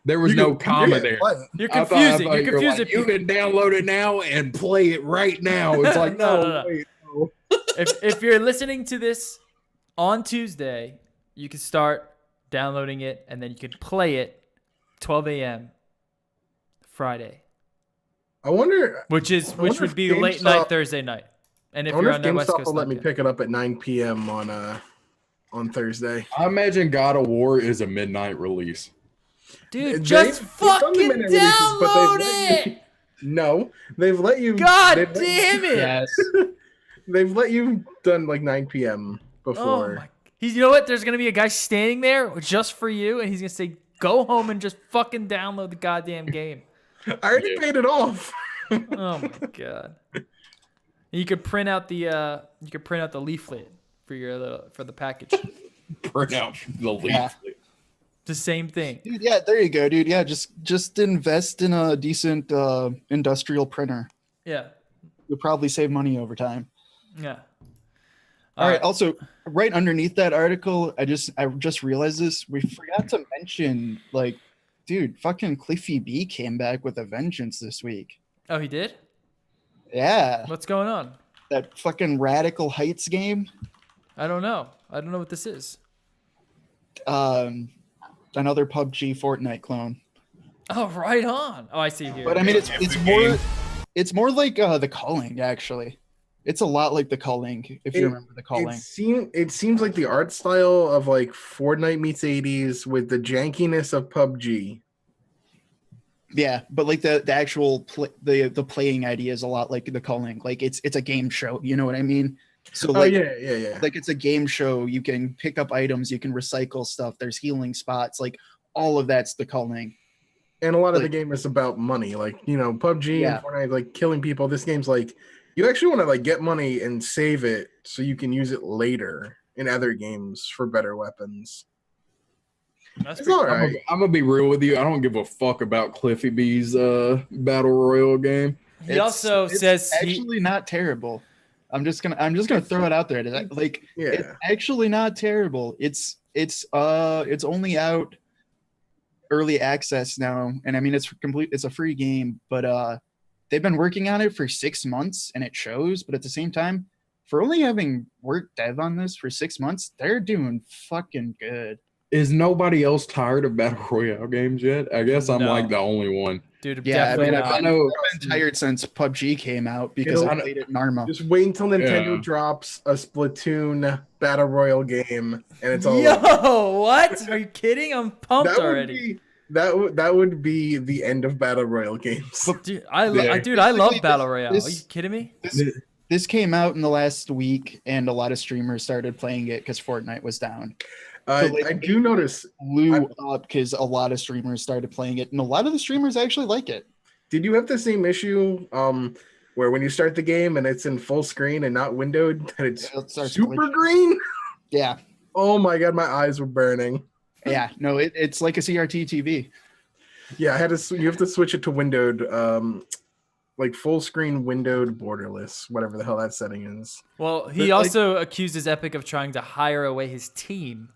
There was no comma there. You're I confusing. thought You're you were confusing. like, you can download it now and play it right now. It's like, No. wait, no. If you're listening to this on Tuesday, you can start downloading it, and then you can play it 12 a.m. Friday. I wonder Which would if be late night GameStop- Thursday night. And if I wonder you're if on the West GameStop Coast, will let me 9 p.m. pick it up at 9 p.m. on Thursday. I imagine God of War is a midnight release. Dude, They've just done the fucking minute releases, but download they've let it. No, they've let you. God they've let you- damn it. Yes. They've let you done like 9 p.m. Oh before. my. You know what? There's gonna be a guy standing there just for you, and he's gonna say, "Go home and just fucking download the goddamn game." I already paid it off. Oh my god. You could print out the leaflet for for the package. Print out the leaflet. Yeah. The same thing. Dude, yeah, there you go, dude. Yeah, just invest in a decent industrial printer. Yeah. You'll probably save money over time. Yeah. All right. Also, right underneath that article, I just realized this. We forgot to mention, like, dude, fucking Cliffy B came back with a vengeance this week. Oh, he did? Yeah, What's going on? that fucking Radical Heights game. I don't know. I don't know what this is. Another PUBG Fortnite clone. Oh, right on. Oh, I see here. But I mean, it's more like The Calling, actually. It's a lot like The Calling, if you remember The Calling. It seems like the art style of like Fortnite meets 80s with the jankiness of PUBG. Yeah, but like the actual the playing idea is a lot like The Calling. Like it's a game show, you know what I mean? So like, yeah. like it's a game show. You can pick up items, you can recycle stuff. There's healing spots, like all of that's The Calling. And a lot of the like- game is about money, like, you know, PUBG Yeah. and Fortnite, like killing people. This game's like you actually want to like get money and save it so you can use it later in other games for better weapons. That's It's all right. I'm gonna be real with you. I don't give a fuck about Cliffy B's battle royale game. He also says actually not terrible. I'm just gonna throw it out there. Like Yeah. it's actually not terrible. It's only out early access now, and I mean it's a free game, but they've been working on it for 6 months and it shows. But at the same time, for only having worked dev on this for 6 months, they're doing fucking good. Is nobody else tired of battle royale games yet? I guess I'm No. like the only one. dude, Yeah, definitely I mean, not. I know. I've been tired since PUBG came out because I played it in Arma. Just wait until Nintendo Yeah. drops a Splatoon battle royale game and it's all over. Yo, what? Are you kidding? I'm pumped That would already. be that would be the end of battle royale games. Dude, I Yeah. love Basically, Battle Royale. Are you this- kidding me? This came out in the last week, and a lot of streamers started playing it because Fortnite was down. So, like, I do notice. Blew up because a lot of streamers started playing it, and a lot of the streamers actually like it. Did you have the same issue where when you start the game and it's in full screen and not windowed, and it's It starts super glitching. green? Yeah, Oh my god, my eyes were burning. yeah. No, it's like a CRT TV. Yeah, I had to. You have to switch it to windowed, like full screen windowed borderless, whatever the hell that setting is. Well, he But, like- also accuses Epic of trying to hire away his team,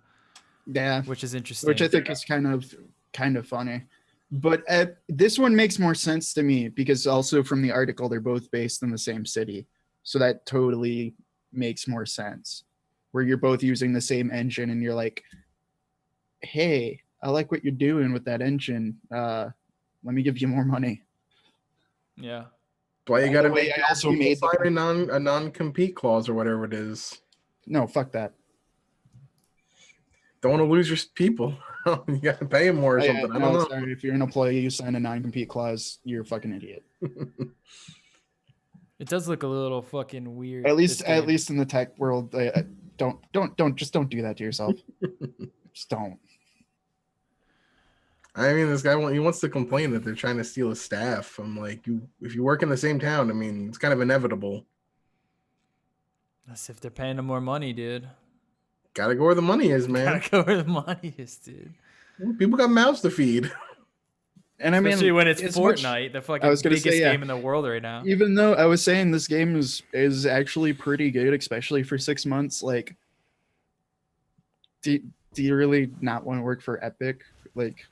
Yeah, which is interesting. which I think is kind of funny. But this one makes more sense to me because also from the article, they're both based in the same city, so that totally makes more sense. Where you're both using the same engine, and you're like, "Hey, I like what you're doing with that engine. Let me give you more money." Yeah. Why you By got to the way, make I also made the- sign a non-compete clause or whatever it is. No, fuck that. Don't want to lose your people. You got to pay them more or something. I don't know. Sorry, if you're an employee, you sign a non-compete clause, you're a fucking idiot. It does look a little fucking weird. At this game. least in the tech world, don't do that to yourself. Just don't. I mean, this guy he wants to complain that they're trying to steal his staff. I'm like, if you work in the same town, I mean, it's kind of inevitable. That's if they're paying him more money, dude. Gotta go where the money is, man. Gotta go where the money is, dude. People got mouths to feed. And I mean, Especially when it's much- Fortnite, the I fucking was gonna biggest say, yeah. game in the world right now. even though I was saying this game is actually pretty good, especially for 6 months, like, do you really not want to work for Epic? Like,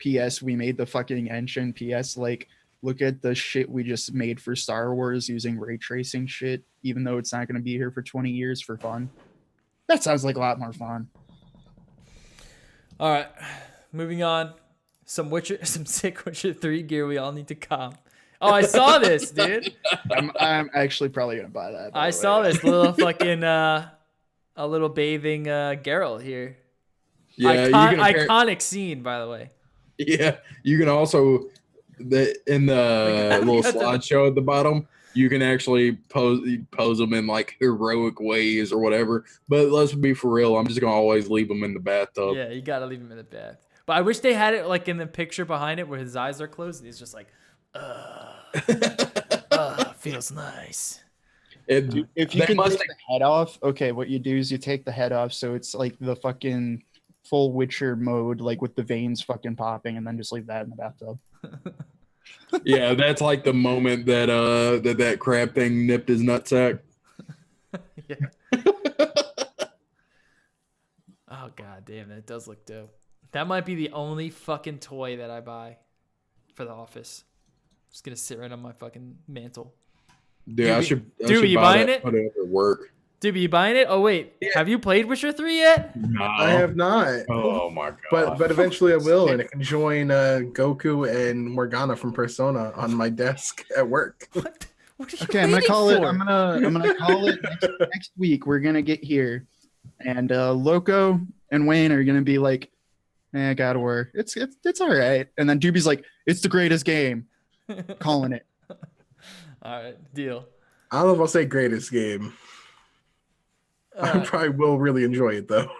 PS, we made the fucking engine. PS, like, look at the shit we just made for Star Wars using ray tracing shit, even though it's not going to be here for 20 years for fun. That sounds like a lot more fun. All right, moving on. Some sick Witcher 3 gear we all need to comp. Oh, I saw this, dude. I'm actually probably going to buy that. I saw this little fucking a little bathing Geralt here. Yeah, iconic scene, by the way. Yeah, you can also in the little slideshow at the bottom, you can actually pose them in like heroic ways or whatever. But let's be for real, I'm just gonna always leave them in the bathtub. Yeah, you gotta leave him in the bath. But I wish they had it like in the picture behind it where his eyes are closed and he's just like, feels nice. If you can take the head off, okay, what you do is you take the head off so it's like the fucking full Witcher mode, like with the veins fucking popping, and then just leave that in the bathtub. Yeah, that's like the moment that that crab thing nipped his nutsack. Yeah. Oh god damn, that does look dope. That might be the only fucking toy that I buy for the office. Just gonna sit right on my fucking mantle. Dude, I should you buy buying that, it? put it at work. Dude, you buying it? Oh wait, have you played Witcher 3 yet? No, I have not. Oh my god! But eventually I will, and I can join Goku and Morgana from Persona on my desk at work. What? What are you Okay, I'm gonna call waiting it. for? I'm gonna call it next week. We're gonna get here, and Loco and Wayne are gonna be like, God of War, it's all right. And then Doobie's like, it's the greatest game. Calling it. All right, deal. I don't know if I'll say greatest game. I probably will really enjoy it though.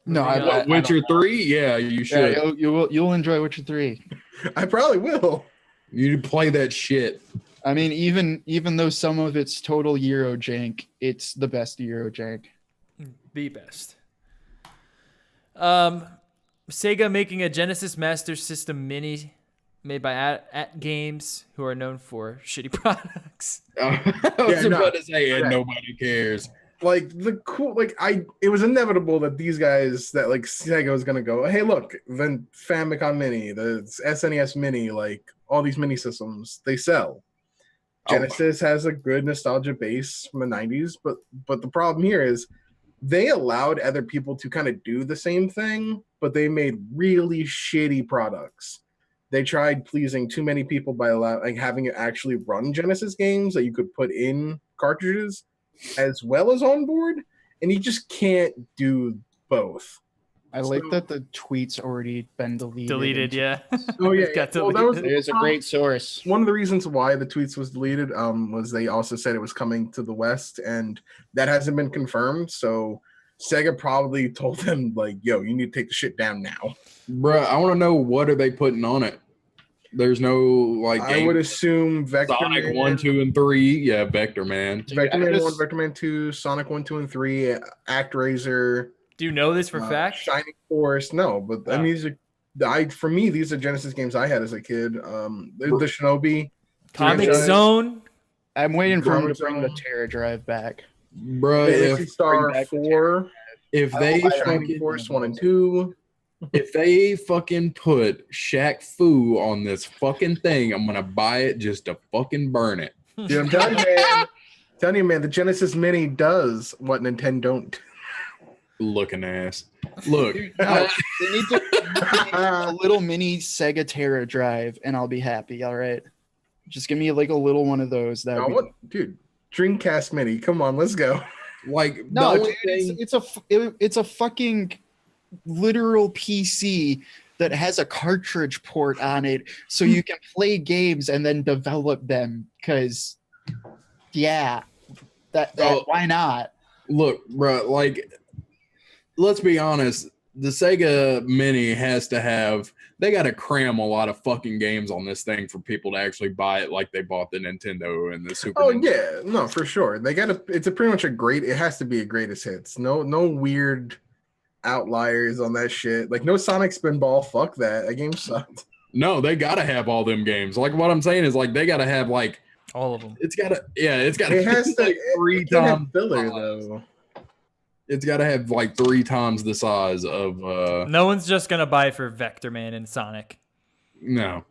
No, Witcher 3? Yeah, you should. Yeah, you'll enjoy Witcher 3. I probably will. You play that shit. I mean, even though some of it's total Euro jank, it's the best Euro jank. The best. Sega making a Genesis Master System Mini made by at Games, who are known for shitty products. I was about to say, and nobody cares. Like it was inevitable that these guys that like Sega was gonna go, hey look, the Famicom Mini, the SNES Mini, like all these mini systems, they sell. Genesis has a good nostalgia base from the 90s, but the problem here is they allowed other people to kind of do the same thing, but they made really shitty products. They tried pleasing too many people by having it actually run Genesis games that you could put in cartridges as well as on board, and you just can't do both. I like that the tweet's already been deleted. Yeah. Oh yeah, Got well, deleted. that was It is a great source. one of the reasons why the tweets was deleted. Was they also said it was coming to the West, and that hasn't been confirmed. So Sega probably told them like, "Yo, you need to take the shit down now." Bruh, I want to know what are they putting on it. There's no like. I would assume Vector Sonic Man, 1, 2, and 3. Yeah, Vector Man. Vector Man 1, Vector Man 2, Sonic 1, 2, and 3, ActRaiser. Do you know this for fact? Shining Force. No, but I mean, for me, these are Genesis games I had as a kid. The Shinobi. Comic franchise. Zone. I'm waiting for him to bring the Zone. Terra Drive back. Bruh, Fantasy if Star back the 4. if they Shining fucking, Force 1 and 2. if they fucking put Shaq Fu on this fucking thing, I'm gonna buy it just to fucking burn it. Dude, I'm telling you, man, the Genesis Mini does what Nintendo don't. Looking ass. Look, No, they need a little mini Sega Terra Drive, and I'll be happy. All right, just give me like a little one of those. That would be... Dude, Dreamcast Mini. Come on, let's go. like No, the only dude, thing, it's a fucking literal PC that has a cartridge port on it, so you can play games and then develop them. Because, yeah, why not? look, bro, like, let's be honest. The Sega Mini has to have. They got to cram a lot of fucking games on this thing for people to actually buy it, like they bought the Nintendo and the Super. Oh Nintendo. yeah, no, for sure. They got It's pretty much it has to be a greatest hits. No weird outliers on that shit. Like no Sonic Spinball. Fuck that. That game sucked. No, they got to have all them games. Like what I'm saying is, like they got to have like All of them. it's got to. Yeah, it's got It has to. like 3 It can't have times filler though. It's got to have like 3 times the size of. No one's just gonna buy it for Vector Man and Sonic. No.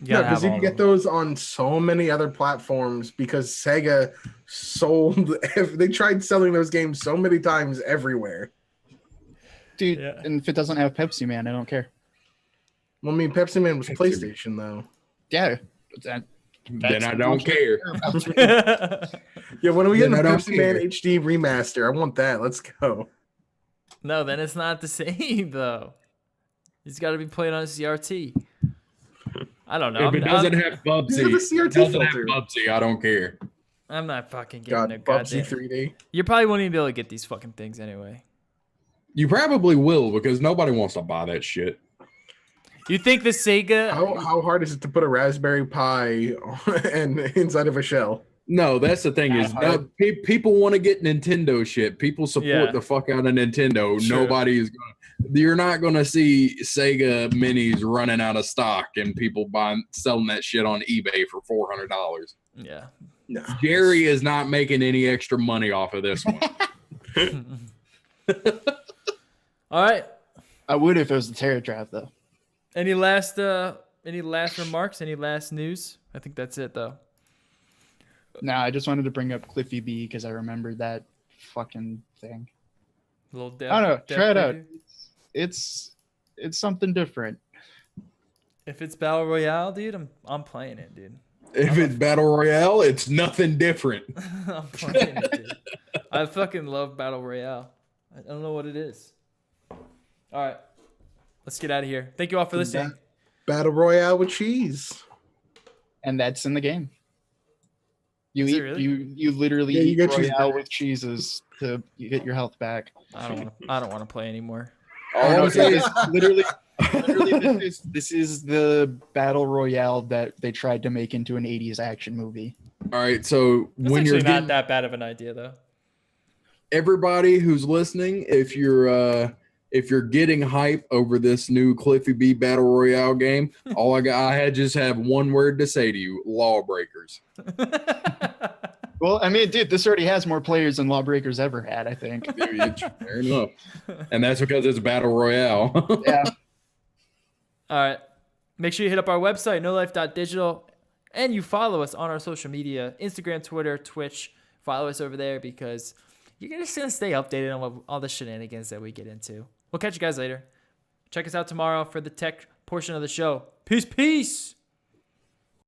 No, because you can get those on so many other platforms because Sega sold. They tried selling those games so many times everywhere. Dude, Yeah. and if it doesn't have Pepsi Man, I don't care. Well, I mean, Pepsi Man was PlayStation, though. Yeah. Then I don't care. Yeah, when are we Then getting the I don't Pepsi Man care. HD remaster? I want that. Let's go. No, then it's not the same though. He's got to be played on a CRT. I don't know. If it doesn't have Bubsy, Look at the CRT it doesn't have filter. Bubsy, I don't care. I'm not fucking God, getting a Bubsy goddamn. 3D. You probably won't even be able to get these fucking things anyway. You probably will because nobody wants to buy that shit. You think the Sega? How hard is it to put a Raspberry Pi and inside of a shell? No, that's the thing is people want to get Nintendo shit. People support Yeah. the fuck out of Nintendo. Sure. Nobody is gonna. You're not gonna see Sega Minis running out of stock and people selling that shit on eBay for $400. Yeah. No. Jerry is not making any extra money off of this one. All right. I would if it was the Terra Drive, though. Any last remarks? Any last news? I think that's it though. Nah, I just wanted to bring up Cliffy B because I remembered that fucking thing. A little I don't know. dev Try it out. preview. It's something different. If it's Battle Royale, dude, I'm playing it, dude. If it's Battle Royale, it's nothing different. I'm playing it, dude. I fucking love Battle Royale. I don't know what it is. All right. Let's get out of here. Thank you all for listening. Battle Royale with cheese. And that's in the game. You Is it eat really? you literally Yeah, you eat get cheese Royale back. with cheeses to get your health back. I don't want to play anymore. All I'm saying is, literally this is the battle royale that they tried to make into an 80s action movie. all right. So That's when you're actually not getting, that bad of an idea though. everybody who's listening, if you're getting hype over this new Cliffy B Battle Royale game, I just have one word to say to you: lawbreakers. Well, I mean, dude, this already has more players than Lawbreakers ever had, I think. Fair enough. And that's because it's Battle Royale. Yeah. All right. Make sure you hit up our website, nolife.digital, and you follow us on our social media, Instagram, Twitter, Twitch. Follow us over there because you're just going to stay updated on all the shenanigans that we get into. We'll catch you guys later. Check us out tomorrow for the tech portion of the show. Peace.